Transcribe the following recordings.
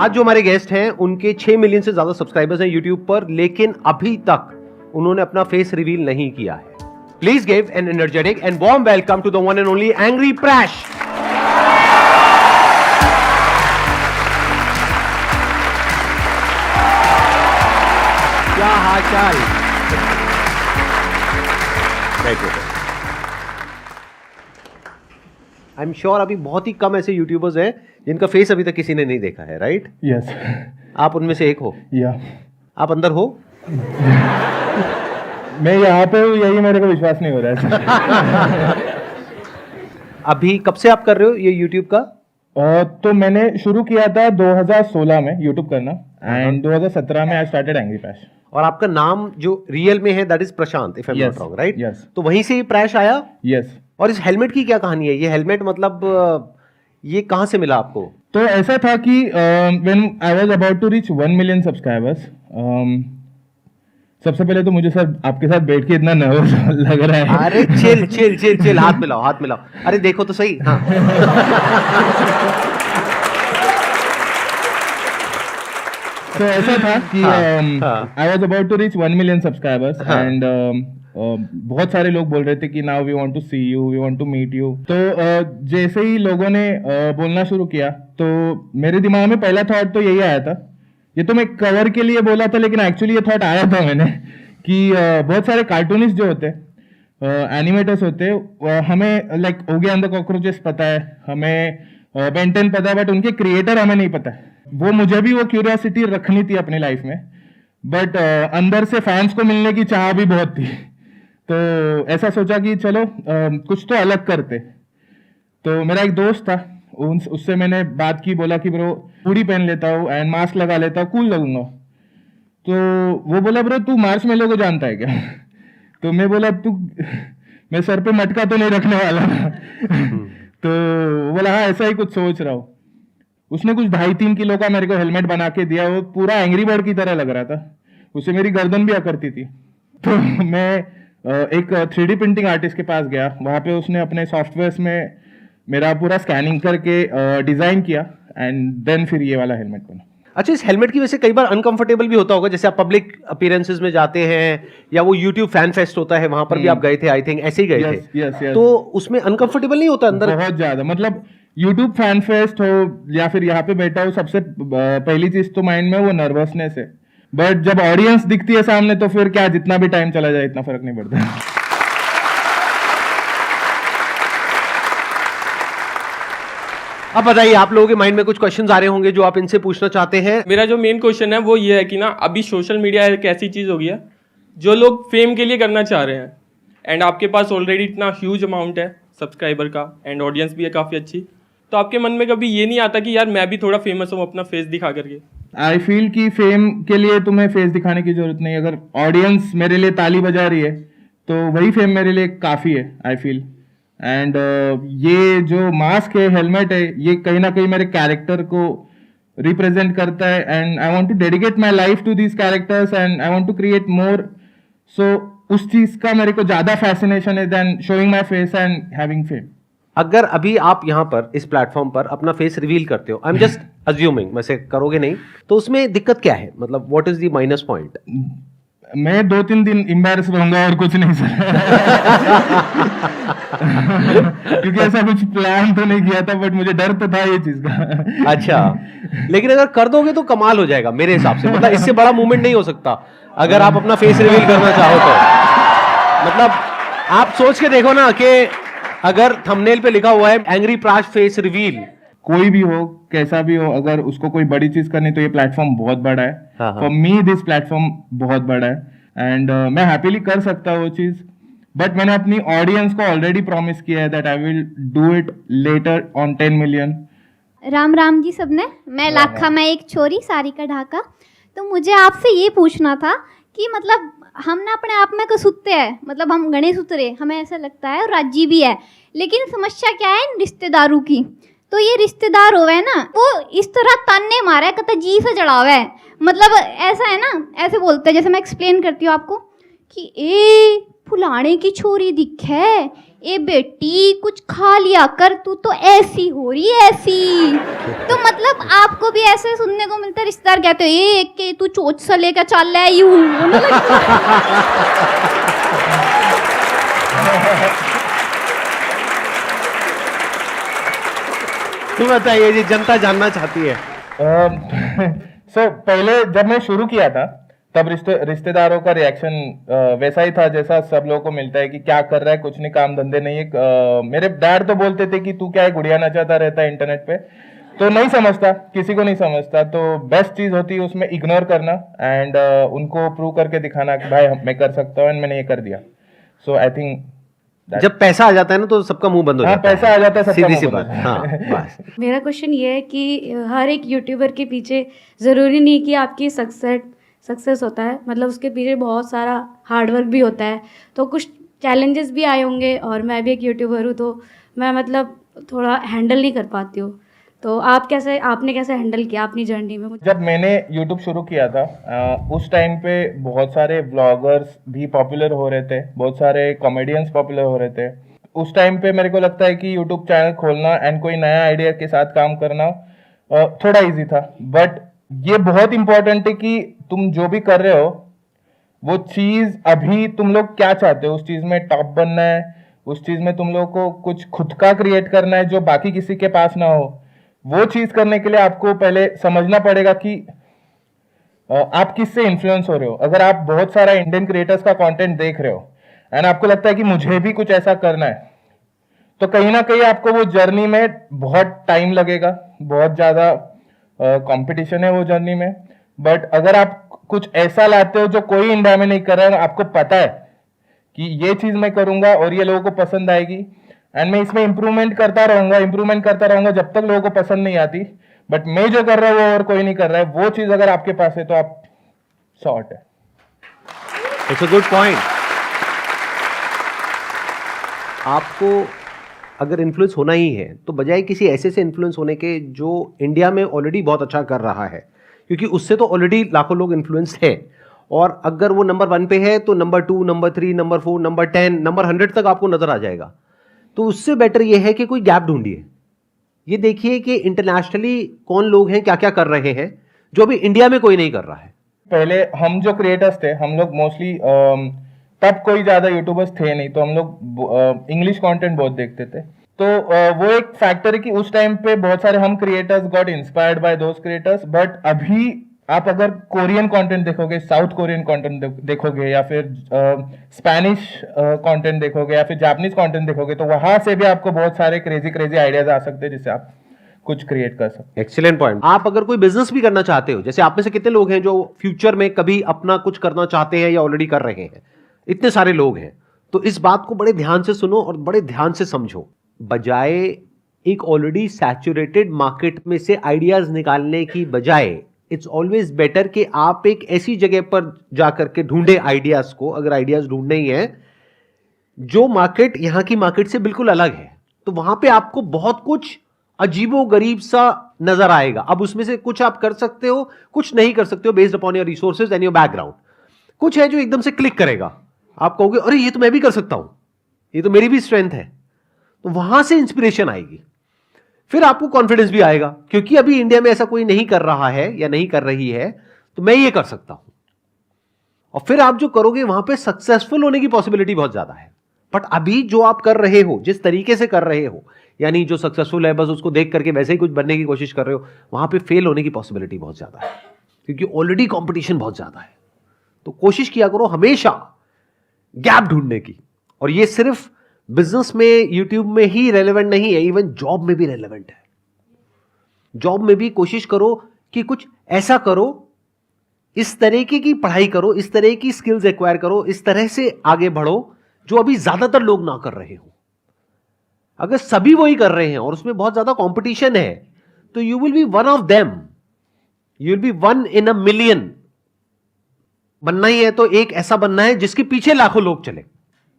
आज जो हमारे गेस्ट हैं उनके 6 मिलियन से ज्यादा सब्सक्राइबर्स हैं यूट्यूब पर, लेकिन अभी तक उन्होंने अपना फेस रिवील नहीं किया है। Please give an energetic and warm welcome to the one and only angry Prash. क्या हाल चाल? आई एम श्योर अभी बहुत ही कम ऐसे यूट्यूबर्स हैं जिनका फेस अभी तक किसी ने नहीं देखा है, राइट? यस। आप उनमें से एक हो? या आप अंदर हो? मैं यहाँ पे हूँ, यही मेरे को विश्वास नहीं हो रहा है। अभी कब से आप कर रहे हो ये यूट्यूब का? तो मैंने शुरू किया था 2016 में यूट्यूब करना, एंड 2017 में आई स्टार्टेड एंग्री प्रैश। और आपका नाम जो रियल में है that is Prashant, if I am not wrong, right? Yes. तो वहीं से ही प्रैश आया? यस। और इस हेलमेट की क्या कहानी है? ये हेलमेट मतलब ये कहाँ से मिला आपको? तो ऐसा था कि when I was about to reach 1 million subscribers, सबसे पहले तो मुझे सर आपके साथ बैठ के इतना नर्वस लग रहा है। अरे चिल चिल चिल चिल, हाथ मिलाओ हाथ मिलाओ। अरे देखो तो सही। हाँ। तो ऐसा था कि I was about to reach 1 million subscribers, and बहुत सारे लोग बोल रहे थे कि now we want to see you, we want to meet you. तो जैसे ही लोगों ने बोलना शुरू किया तो मेरे दिमाग में पहला थॉट तो यही आया था, ये तो मैं कवर के लिए बोला था, लेकिन एक्चुअली ये थॉट आया था मैंने कि बहुत सारे कार्टूनिस्ट जो होते एनिमेटर्स होते हमें like Oggy and the cockroaches पता है, हमें बेन 10 पता है, बट उनके क्रिएटर हमें नहीं पता है। वो मुझे भी वो क्यूरियोसिटी रखनी थी अपनी लाइफ में, बट अंदर से फैंस को मिलने की चाह भी बहुत थी। तो ऐसा सोचा कि चलो कुछ तो अलग करते। तो मेरा एक दोस्त था, उससे मैंने बात की, बोला कि ब्रो पूरी पहन लेता हूँ एंड मास्क लगा लेता हूँ, कूल लगूंगा। तो वो बोला ब्रो तू मार्च मेलो को जानता है क्या? तो मैं बोला तू मैं सर पे मटका तो नहीं रखने वाला था। तो वो बोला हाँ ऐसा ही कुछ सोच रहा हूँ। उसने कुछ 2.5-3 किलो का मेरे को हेलमेट बना के दिया, वो पूरा एंग्री बर्ड की तरह लग रहा था, उससे मेरी गर्दन भी अकड़ती थी। तो मैं एक 3D प्रिंटिंग आर्टिस्ट के पास गया, वहाँ पे उसने अपने सॉफ्टवेयर्स में मेरा पूरा स्कैनिंग करके डिजाइन किया, एंड देन फिर ये वाला हेलमेट बना। अच्छा, इस हेलमेट की वजह से कई बार अनकंफर्टेबल भी होता होगा, जैसे आप पब्लिक अपीयरेंसेस में जाते हैं या वो यूट्यूब फैन फेस्ट होता है वहां पर भी आप गए थे, आई थिंक ऐसे ही गए थे। यस। तो उसमें अनकंफर्टेबल नहीं होता अंदर? बहुत ज्यादा, मतलब यूट्यूब फैन फेस्ट हो या फिर यहाँ पे बैठा हो, सबसे पहली चीज तो माइंड में वो नर्वसनेस है, बट जब ऑडियंस दिखती है सामने तो फिर क्या, जितना भी टाइम चला जाए इतना फर्क नहीं पड़ता। अब बताइए, आप लोगों के माइंड में कुछ क्वेश्चंस आ रहे होंगे जो आप इनसे पूछना चाहते हैं। मेरा जो मेन क्वेश्चन है वो ये है कि ना अभी सोशल मीडिया एक ऐसी चीज़ हो गई है जो लोग फेम के लिए करना चाह रहे हैं, एंड आपके पास ऑलरेडी इतना ह्यूज अमाउंट है सब्सक्राइबर का, एंड ऑडियंस भी है काफ़ी अच्छी, तो आपके मन में कभी ये नहीं आता कि यार मैं भी थोड़ा फेमस हूँ अपना फेस दिखा करके? आई फील कि फेम के लिए तुम्हें फेस दिखाने की जरूरत नहीं, अगर ऑडियंस मेरे लिए ताली बजा रही है तो वही फेम मेरे लिए काफ़ी है, आई फील। एंड ये जो मास्क है, हेलमेट है, ये कहीं ना कहीं मेरे कैरेक्टर को रिप्रेजेंट करता है, and I want to dedicate my life to these characters and I want to create more. So उस चीज का मेरे को ज्यादा फैसिनेशन है than showing my face and having fame. अगर अभी आप यहाँ पर इस प्लेटफॉर्म पर अपना फेस रिवील करते हो, आई एम जस्ट अज्यूमिंग, वैसे करोगे नहीं, तो उसमें दिक्कत क्या है? मतलब what is the minus point? मैं 2-3 दिन एम्बैरेस रहूंगा और कुछ नहीं सर। क्योंकि ऐसा कुछ प्लान तो नहीं किया था, बट मुझे डर तो था ये चीज का। अच्छा, लेकिन अगर कर दोगे तो कमाल हो जाएगा मेरे हिसाब से। मतलब इससे बड़ा मूवमेंट नहीं हो सकता अगर आप अपना फेस रिवील करना चाहो तो। मतलब आप सोच के देखो ना कि अगर थंबनेल पे लिखा हुआ है एंग्री प्रैश फेस रिवील, कोई भी हो कैसा भी हो, अगर उसको कोई बड़ी चीज करनी तो ये प्लेटफॉर्म बहुत बड़ा है। हाँ। फॉर मी दिस प्लेटफॉर्म बहुत बड़ा है, एंड मैं हैप्पीली कर सकता हूँ वो चीज, बट मैंने अपनी ऑडियंस को ऑलरेडी प्रॉमिस किया है that I will do it later on 10 million. Ram Ram ji सबने, मैं लाखा में एक छोरी सारिका ढाका। तो मुझे आपसे ये पूछना था कि मतलब हम ना अपने आप में कसूते हैं, मतलब हम गणेश उतरे हमें ऐसा लगता है, और राजी भी है, लेकिन समस्या क्या है इन रिश्तेदारों की। तो ये रिश्तेदार हो है ना, वो इस तरह ताने मारा है, कतई जी से चढ़ा हुआ है, मतलब ऐसा है ना, ऐसे बोलते हैं, जैसे मैं एक्सप्लेन करती हूँ आपको कि ए फुलाने की छोरी दिखे, ए बेटी कुछ खा लिया कर, तू तो ऐसी हो रही है ऐसी। तो मतलब आपको भी ऐसे सुनने को मिलता है, रिश्तेदार कहते हैं ए के तू चोच सा लेकर चल रहा है यूं। तो बताइए जी, जनता जानना चाहती है। पहले जब मैं शुरू किया था तब रिश्तेदारों का रिएक्शन वैसा ही था जैसा सब लोगों को मिलता है कि क्या कर रहा है, कुछ नहीं, काम धंधे नहीं है। मेरे डैड तो बोलते थे कि तू क्या है, गुड़िया नचाता रहता है इंटरनेट पे, तो नहीं समझता, किसी को नहीं समझता। तो बेस्ट चीज होती है उसमें इग्नोर करना एंड उनको प्रूव करके दिखाना कि भाई मैं कर सकता हूँ एंड मैंने ये कर दिया। सो आई थिंक जब पैसा आ जाता है ना तो सबका मुंह बंद हो जाता है। पैसा आ जाता है, सबका सीधी सी मुंह बात। बंद। हाँ, बस। मेरा क्वेश्चन ये है कि हर एक यूट्यूबर के पीछे ज़रूरी नहीं कि आपकी सक्सेस होता है, मतलब उसके पीछे बहुत सारा हार्डवर्क भी होता है। तो कुछ चैलेंजेस भी आए होंगे, और मैं भी एक यूट्यूबर हूँ तो मैं मतलब थोड़ा हैंडल नहीं कर पाती हूँ। तो आपने कैसे हैंडल किया अपनी जर्नी में? जब मैंने YouTube शुरू किया था उस टाइम पे बहुत सारे व्लॉगर्स भी पॉपुलर हो रहे थे, बहुत सारे कॉमेडियंस पॉपुलर हो रहे थे। उस टाइम पे मेरे को लगता है कि YouTube चैनल खोलना एंड कोई नया आइडिया के साथ काम करना थोड़ा इजी था। बट ये बहुत इंपॉर्टेंट है कि तुम जो भी कर रहे हो वो चीज़ अभी तुम लोग क्या चाहते हो, उस चीज़ में टॉप बनना है, उस चीज़ में तुम लोग को कुछ खुद का क्रिएट करना है जो बाकी किसी के पास ना हो। वो चीज करने के लिए आपको पहले समझना पड़ेगा कि आप किससे इन्फ्लुएंस हो रहे हो। अगर आप बहुत सारा इंडियन क्रिएटर्स का कंटेंट देख रहे हो एंड आपको लगता है कि मुझे भी कुछ ऐसा करना है, तो कहीं ना कहीं आपको वो जर्नी में बहुत टाइम लगेगा, बहुत ज्यादा कंपटीशन है वो जर्नी में। बट अगर आप कुछ ऐसा लाते हो जो कोई इंडिया में नहीं कर रहा है, आपको पता है कि ये चीज मैं करूंगा और ये लोगों को पसंद आएगी एंड मैं इसमें इंप्रूवमेंट करता रहूंगा जब तक लोगों को पसंद नहीं आती, बट मैं जो कर रहा हूँ वो और कोई नहीं कर रहा है, वो चीज अगर आपके पास है तो आप शॉर्ट है। It's a good point. आपको अगर इन्फ्लुएंस होना ही है तो बजाय किसी ऐसे से इन्फ्लुएंस होने के जो इंडिया में ऑलरेडी बहुत अच्छा कर रहा है, क्योंकि उससे तो ऑलरेडी लाखों लोग इन्फ्लुएंस है, और अगर वो नंबर 1 पे है तो number 2, number 3, number 4, number 10, number 100 तक आपको नजर आ जाएगा। तो उससे बेटर ये है कि कोई गैप ढूंढिए। ये देखिए कि इंटरनेशनली कौन लोग हैं, क्या क्या कर रहे हैं जो अभी इंडिया में कोई नहीं कर रहा है। पहले हम जो क्रिएटर्स थे, हम लोग मोस्टली तब कोई ज्यादा यूट्यूबर्स थे नहीं, तो हम लोग इंग्लिश कंटेंट बहुत देखते थे। तो वो एक फैक्टर है कि उस टाइम पे बहुत सारे हम creators got inspired by those creators. But अभी आप अगर कोरियन कंटेंट देखोगे, साउथ कोरियन कंटेंट देखोगे, या फिर स्पेनिश कंटेंट देखोगे, या फिर जापानीज कंटेंट देखोगे, तो वहां से भी आपको बहुत सारे क्रेजी आइडियाज आ सकते हैं जिससे आप कुछ क्रिएट कर सकते हैं। Excellent point. आप अगर कोई बिजनेस भी करना चाहते हो, जैसे आप में से कितने लोग हैं जो फ्यूचर में कभी अपना कुछ करना चाहते हैं या ऑलरेडी कर रहे हैं? इतने सारे लोग हैं। तो इस बात को बड़े ध्यान से सुनो और बड़े ध्यान से समझो। बजाय एक ऑलरेडी सैचुरेटेड मार्केट में से आइडियाज निकालने की बजाय इट्स ऑलवेज बेटर कि आप एक ऐसी जगह पर जाकर के ढूंढे आइडियाज को, अगर आइडियाज ढूंढने ही है जो मार्केट यहां की मार्केट से बिल्कुल अलग है। तो वहां पे आपको बहुत कुछ अजीबो गरीब सा नजर आएगा। अब उसमें से कुछ आप कर सकते हो, कुछ नहीं कर सकते हो, based upon your resources and your background. कुछ है जो एकदम से क्लिक करेगा, आप कहोगे अरे ये तो मैं भी कर सकता हूं, ये तो मेरी भी स्ट्रेंथ है। तो वहां से इंस्पिरेशन आएगी, फिर आपको कॉन्फिडेंस भी आएगा, क्योंकि अभी इंडिया में ऐसा कोई नहीं कर रहा है या नहीं कर रही है, तो मैं ये कर सकता हूं। और फिर आप जो करोगे वहां पे सक्सेसफुल होने की पॉसिबिलिटी बहुत ज्यादा है। बट अभी जो आप कर रहे हो, जिस तरीके से कर रहे हो, यानी जो सक्सेसफुल है बस उसको देख करके वैसे ही कुछ बनने की कोशिश कर रहे हो, वहां पे फेल होने की पॉसिबिलिटी बहुत ज्यादा है, क्योंकि ऑलरेडी कंपटीशन बहुत ज्यादा है। तो कोशिश किया करो हमेशा गैप ढूंढने की। और ये सिर्फ बिजनेस में, यूट्यूब में ही रेलेवेंट नहीं है, इवन जॉब में भी रेलेवेंट है। जॉब में भी कोशिश करो कि कुछ ऐसा करो, इस तरीके की पढ़ाई करो, इस तरह की स्किल्स एक्वायर करो, इस तरह से आगे बढ़ो जो अभी ज्यादातर लोग ना कर रहे हो। अगर सभी वही कर रहे हैं और उसमें बहुत ज्यादा कंपटीशन है, तो you will be one of them, you will be 1 in a million। बनना ही है तो एक ऐसा बनना है जिसके पीछे लाखों लोग चले,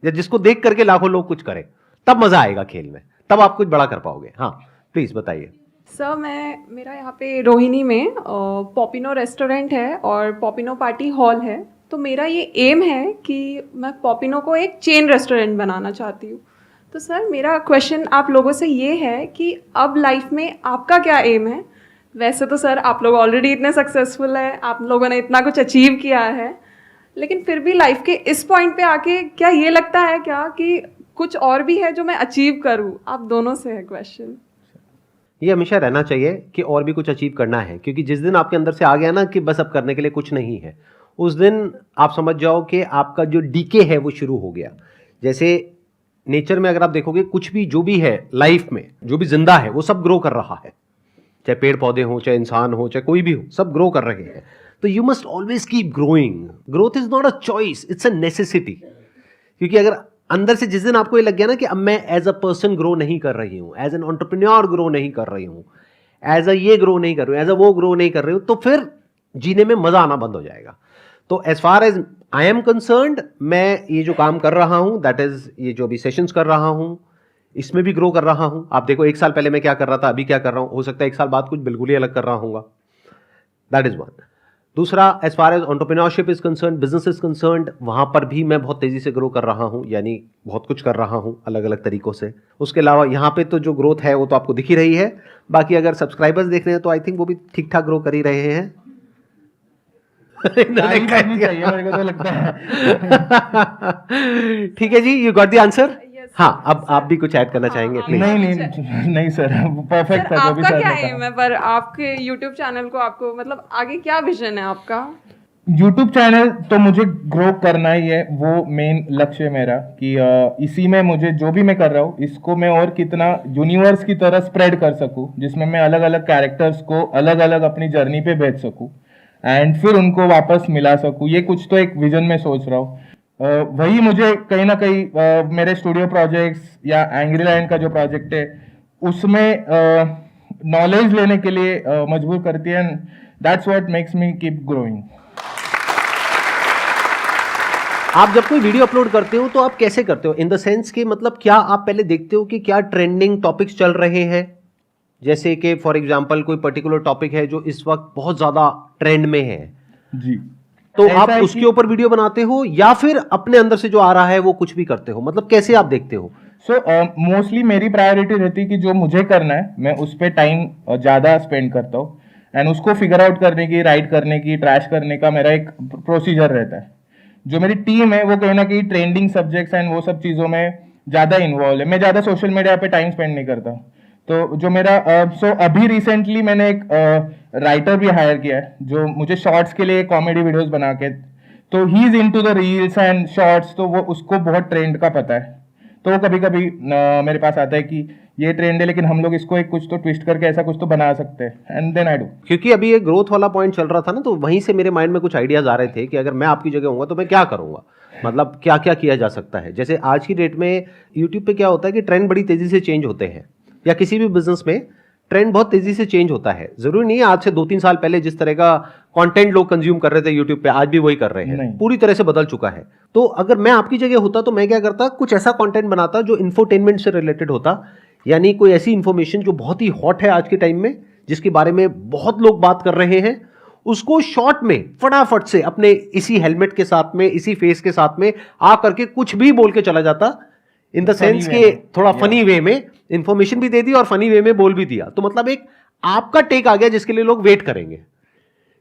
या जिसको देख करके लाखों लोग कुछ करें, तब मजा आएगा खेल में, तब आप कुछ बड़ा कर पाओगे। हाँ प्लीज बताइए। सर मेरा यहाँ पे रोहिणी में पॉपिनो रेस्टोरेंट है और पॉपिनो पार्टी हॉल है। तो मेरा ये एम है कि मैं पॉपिनो को एक चेन रेस्टोरेंट बनाना चाहती हूँ। तो सर मेरा क्वेश्चन आप लोगों से ये है कि अब लाइफ में आपका क्या एम है? वैसे तो सर आप लोग ऑलरेडी इतने सक्सेसफुल हैं, आप लोगों ने इतना कुछ अचीव किया है, लेकिन फिर भी लाइफ के इस पॉइंट पे आके क्या ये लगता है क्या कि कुछ और भी है जो मैं अचीव करूं? आप दोनों से है क्वेश्चन। ये हमेशा रहना चाहिए कि और भी कुछ अचीव करना है, क्योंकि जिस दिन आपके अंदर से आ गया ना कि बस अब करने के लिए कुछ नहीं है, उस दिन आप समझ जाओ कि आपका जो डीके है वो शुरू हो गया। जैसे नेचर में अगर आप देखोगे, कुछ भी जो भी है लाइफ में, जो भी जिंदा है वो सब ग्रो कर रहा है, चाहे पेड़ पौधे हो, चाहे इंसान हो, चाहे कोई भी हो, सब ग्रो कर रहे हैं। तो you must always keep growing. Growth is not a choice, it's a necessity. क्योंकि अगर अंदर से जिस दिन आपको ये लग गया ना कि अब मैं एज अ पर्सन ग्रो नहीं कर रही हूं, एज एन एंटरप्रेन्योर ग्रो नहीं कर रही हूं, एज अ ये ग्रो नहीं कर रही हूं, एज अ वो ग्रो नहीं कर रही हूं, तो फिर जीने में मजा आना बंद हो जाएगा। तो as far as I am concerned, मैं ये जो काम कर रहा हूं, दैट इज ये जो अभी सेशंस कर रहा हूं, इसमें भी ग्रो कर रहा हूं। आप देखो 1 साल पहले मैं क्या कर रहा था, अभी क्या कर रहा हूं, हो सकता है 1 साल बाद कुछ बिल्कुल ही अलग कर रहा हूंगा। That is one. दूसरा, as far as entrepreneurship is concerned, business is concerned, वहां पर भी मैं बहुत तेजी से ग्रो कर रहा हूं, यानी बहुत कुछ कर रहा हूं अलग अलग तरीकों से। उसके अलावा यहाँ पे तो जो ग्रोथ है वो तो आपको दिख ही रही है। बाकी अगर सब्सक्राइबर्स देख रहे हैं तो आई थिंक वो भी ठीक ठाक ग्रो कर ही रहे हैं। तारीफ करनी चाहिए, मेरे को तो लगता है। ठीक है जी, यू गॉट द आंसर। हाँ, अब आप भी कुछ ऐड करना चाहेंगे प्लीज। नहीं सर, परफेक्ट सर था जो भी आपका सर क्या ने एम है पर आपके यूट्यूब चैनल को, आपको मतलब आगे क्या विजन है आपका? यूट्यूब चैनल तो मुझे ग्रो करना ही है, वो मेन लक्ष्य है मेरा कि इसी में मुझे जो भी मैं कर रहा हूँ इसको मैं और कितना यूनिवर्स की तरह स्प्रेड कर सकूँ, जिसमें मैं अलग अलग कैरेक्टर्स को अलग अलग अपनी जर्नी पे भेज सकूँ एंड फिर उनको वापस मिला सकूँ। ये कुछ तो एक विजन में सोच रहा हूँ। वही मुझे कहीं ना कहीं मेरे स्टूडियो प्रोजेक्ट्स या एंग्री लैंड का जो प्रोजेक्ट है उसमें नॉलेज लेने के लिए मजबूर करती है, and that's what makes me keep growing. आप जब कोई वीडियो अपलोड करते हो तो आप कैसे करते हो, इन द सेंस कि मतलब क्या आप पहले देखते हो कि क्या ट्रेंडिंग टॉपिक्स चल रहे हैं? जैसे कि फॉर एग्जांपल कोई पर्टिकुलर टॉपिक है जो इस वक्त बहुत ज्यादा ट्रेंड में है जी, तो आप उसके ऊपर वीडियो बनाते हो, या फिर अपने अंदर से जो आ रहा है वो कुछ भी करते हो? मतलब कैसे आप देखते हो? सो मोस्टली मेरी प्रायोरिटी रहती है कि जो मुझे करना है मैं उस पर टाइम ज़्यादा स्पेंड करता हूँ, एंड उसको फिगर आउट करने की, राइट करने की, ट्रैश करने का मेरा एक प्रोसीजर रहता है। जो मेरी टीम है वो कहीं ना कहीं ट्रेंडिंग सब्जेक्ट्स एंड वो सब चीज़ों में ज़्यादा इन्वॉल्व है। मैं ज़्यादा सोशल मीडिया पे टाइम स्पेंड नहीं करता। तो जो मेरा अभी रिसेंटली मैंने एक राइटर भी हायर किया है जो मुझे शॉर्ट्स के लिए कॉमेडी वीडियोस बना के, तो he is into the reels and shorts, तो वो उसको बहुत ट्रेंड का पता है। तो वो कभी कभी मेरे पास आता है कि ये ट्रेंड है लेकिन हम लोग इसको एक कुछ तो ट्विस्ट करके ऐसा कुछ तो बना सकते हैं, एंड देन आई डू। क्योंकि अभी ये ग्रोथ वाला पॉइंट चल रहा था ना, तो वहीं से मेरे माइंड में कुछ आइडियाज आ रहे थे कि अगर मैं आपकी जगह होऊंगा तो मैं क्या करूंगा, मतलब क्या क्या किया जा सकता है। जैसे आज की डेट में यूट्यूब पे क्या होता है कि ट्रेंड बड़ी तेजी से चेंज होते हैं, या किसी भी बिजनेस में ट्रेंड बहुत तेजी से चेंज होता है। जरूरी नहीं है आज से 2-3 साल पहले जिस तरह का कंटेंट लोग कंज्यूम कर रहे थे यूट्यूब पे, आज भी वही कर रहे हैं, पूरी तरह से बदल चुका है। तो अगर मैं आपकी जगह होता तो मैं क्या करता, कुछ ऐसा कंटेंट बनाता जो इंफोटेनमेंट से रिलेटेड होता, यानी कोई ऐसी इंफॉर्मेशन जो बहुत ही हॉट है आज के टाइम में, जिसके बारे में बहुत लोग बात कर रहे हैं, उसको शॉर्ट में फटाफट से अपने इसी हेलमेट के साथ में, इसी फेस के साथ में आ करके कुछ भी बोल के चला जाता, इन द सेंस के थोड़ा फनी वे में इंफॉर्मेशन भी दे दी और फनी वे में बोल भी दिया। तो मतलब एक आपका टेक आ गया जिसके लिए लोग वेट करेंगे।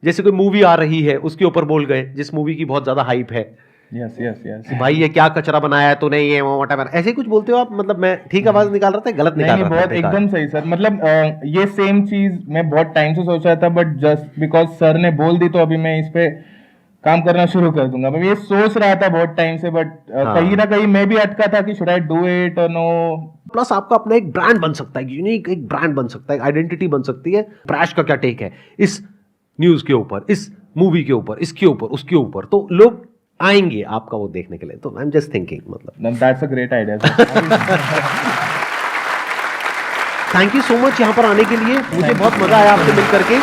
जैसे कोई मूवी आ रही है उसके ऊपर बोल गए, जिस मूवी की बहुत ज्यादा हाइप है, यस यस यस, भाई ये क्या कचरा बनाया है तूने, ये व्हाटएवर, ऐसे कुछ बोलते हो आप? मतलब मैं ठीक आवाज निकाल रहा था, गलत निकाल रहा था? बहुत एकदम सही सर। मतलब ये सेम चीज मैं बहुत टाइम से सोच रहा था, बट जस्ट बिकॉज सर ने बोल दी तो अभी मैं इस पे काम करना शुरू कर दूंगा। मैं ये सोच रहा था बहुत टाइम से, बट कहीं ना कहीं मैं भी अटका था कि शुड आई डू इट और नो। प्लस आपका अपना एक ब्रांड बन सकता है, यूनिक एक ब्रांड बन सकता है, आइडेंटिटी बन सकती है। प्रैश का क्या टेक है इस न्यूज के ऊपर, इस मूवी के ऊपर, इसके ऊपर, उसके ऊपर, तो लोग आएंगे आपका वो देखने के लिए। तो आई एम जस्ट थिंकिंग, मतलब that's a great idea. Thank you so much यहाँ पर आने के लिए, मुझे बहुत मजा आया आपसे मिल करके।